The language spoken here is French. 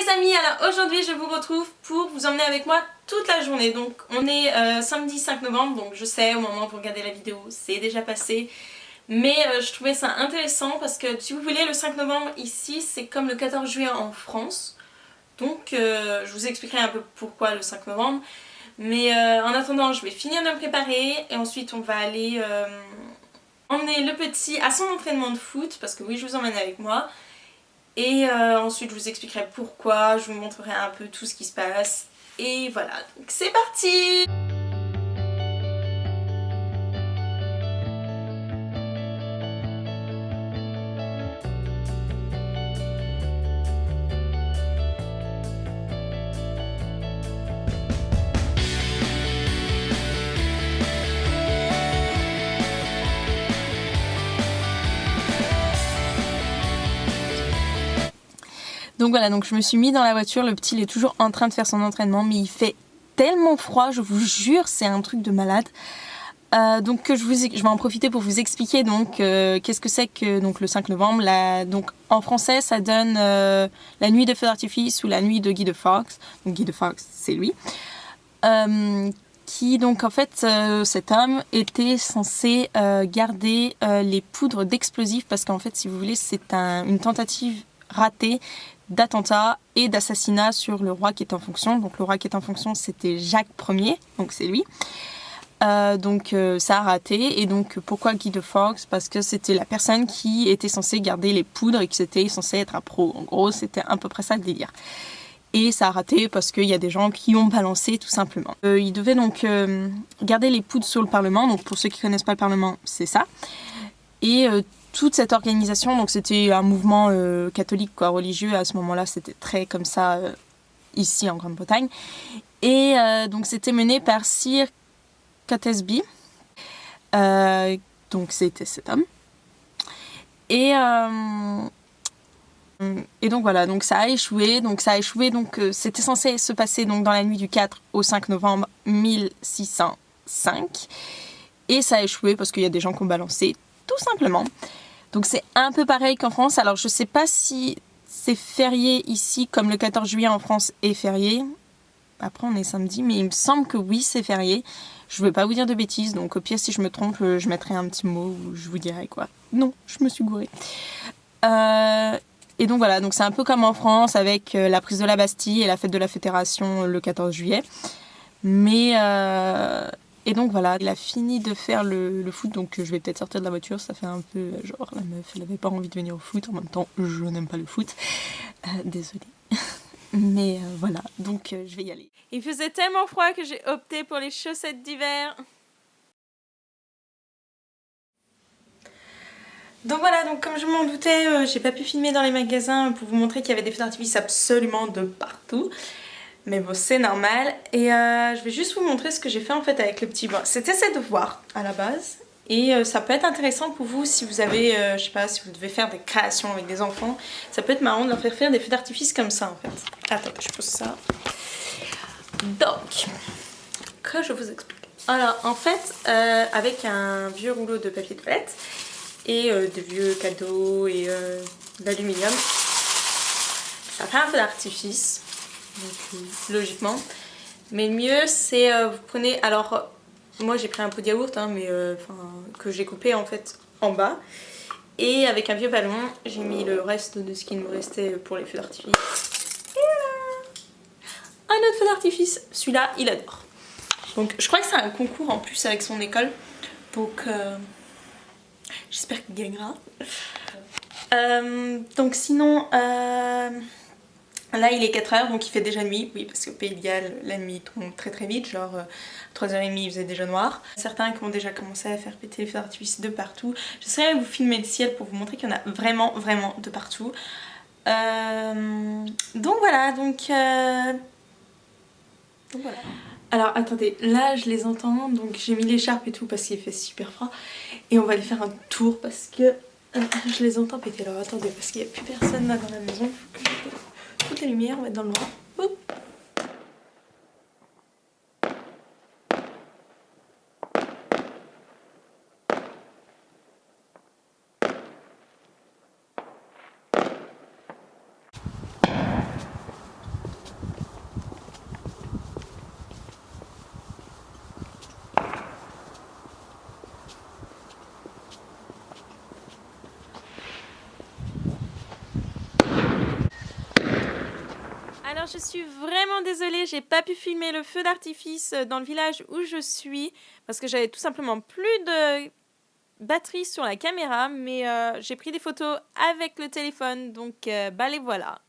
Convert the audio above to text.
les amis, alors aujourd'hui je vous retrouve pour vous emmener avec moi toute la journée. Donc on est samedi 5 novembre, donc je sais au moment où vous regardez la vidéo c'est déjà passé. Mais je trouvais ça intéressant parce que si vous voulez le 5 novembre ici c'est comme le 14 juillet en France. Donc je vous expliquerai un peu pourquoi le 5 novembre. Mais en attendant je vais finir de me préparer et ensuite on va aller emmener le petit à son entraînement de foot. Parce que oui je vous emmène avec moi. Et ensuite je vous expliquerai pourquoi, je vous montrerai un peu tout ce qui se passe. Et voilà, donc c'est parti! Donc voilà, donc je me suis mis dans la voiture, le petit il est toujours en train de faire son entraînement, mais il fait tellement froid, je vous jure, c'est un truc de malade. Donc je vais en profiter pour vous expliquer donc qu'est-ce que c'est que donc le 5 novembre. Donc en français ça donne la nuit de feux d'artifice ou la nuit de Guy de Fawkes. Donc Guy de Fawkes c'est lui. Qui donc en fait cet homme était censé garder les poudres d'explosifs parce qu'en fait si vous voulez c'est une tentative ratée d'attentat et d'assassinat sur le roi qui est en fonction. Donc le roi qui est en fonction c'était Jacques Ier, donc c'est lui. Donc ça a raté et donc pourquoi Guy de Fawkes? Parce que c'était la personne qui était censée garder les poudres et qui était censée être un pro. En gros c'était à peu près ça le délire. Et ça a raté parce qu'il y a des gens qui ont balancé tout simplement. Il devait donc garder les poudres sur le Parlement. Donc pour ceux qui connaissent pas le Parlement c'est ça. Et toute cette organisation, donc c'était un mouvement catholique quoi, religieux à ce moment-là, c'était très comme ça ici en Grande-Bretagne. Et donc c'était mené par Sir Catesby, donc c'était cet homme. Et donc voilà, donc ça a échoué. Donc c'était censé se passer donc dans la nuit du 4 au 5 novembre 1605. Et ça a échoué parce qu'il y a des gens qui ont balancé, tout simplement. Donc c'est un peu pareil qu'en France. Alors je sais pas si c'est férié ici comme le 14 juillet en France est férié. Après on est samedi, mais il me semble que oui c'est férié. Je veux pas vous dire de bêtises, donc au pire si je me trompe, je mettrai un petit mot où je vous dirai quoi. Non, je me suis gourée. Et donc voilà, donc c'est un peu comme en France avec la prise de la Bastille et la fête de la Fédération le 14 juillet. Mais et donc voilà, il a fini de faire le foot, donc je vais peut-être sortir de la voiture, ça fait un peu genre la meuf, elle avait pas envie de venir au foot, en même temps je n'aime pas le foot. Désolée. Mais voilà, donc je vais y aller. Il faisait tellement froid que j'ai opté pour les chaussettes d'hiver. Donc voilà, donc comme je m'en doutais, j'ai pas pu filmer dans les magasins pour vous montrer qu'il y avait des feux d'artifice absolument de partout. Mais bon, c'est normal. Et je vais juste vous montrer ce que j'ai fait en fait avec le petit. Bon, c'était ses devoirs à la base. Et ça peut être intéressant pour vous si vous avez, je sais pas, si vous devez faire des créations avec des enfants. Ça peut être marrant de leur faire des feux d'artifice comme ça en fait. Attends, je pose ça. Donc, que je vous explique. Alors en fait, avec un vieux rouleau de papier toilette et des vieux cadeaux et d'aluminium, ça fait un feu d'artifice. Donc, logiquement. Mais le mieux c'est vous prenez, alors moi j'ai pris un pot de yaourt hein, mais que j'ai coupé en fait en bas et avec un vieux ballon j'ai mis le reste de ce qui nous restait pour les feux d'artifice. Et voilà, un autre feu d'artifice, celui-là il adore. Donc je crois que c'est un concours en plus avec son école, donc j'espère qu'il gagnera. Donc sinon là il est 4h donc il fait déjà nuit, oui parce qu'au Pays de Galles la nuit tombe très très vite, genre 3h30 il faisait déjà noir. Certains qui ont déjà commencé à faire péter les feux d'artifice de partout. J'essaierai de vous filmer le ciel pour vous montrer qu'il y en a vraiment vraiment de partout. Donc voilà, donc voilà. Alors attendez, là je les entends, donc j'ai mis l'écharpe et tout parce qu'il fait super froid. Et on va aller faire un tour parce que je les entends péter. Alors attendez, parce qu'il n'y a plus personne là dans la maison. Faut que je... Toutes les lumières, on va être dans le noir. Oups. je suis vraiment désolée, j'ai pas pu filmer le feu d'artifice dans le village où je suis parce que j'avais tout simplement plus de batterie sur la caméra, mais j'ai pris des photos avec le téléphone, donc bah les voilà.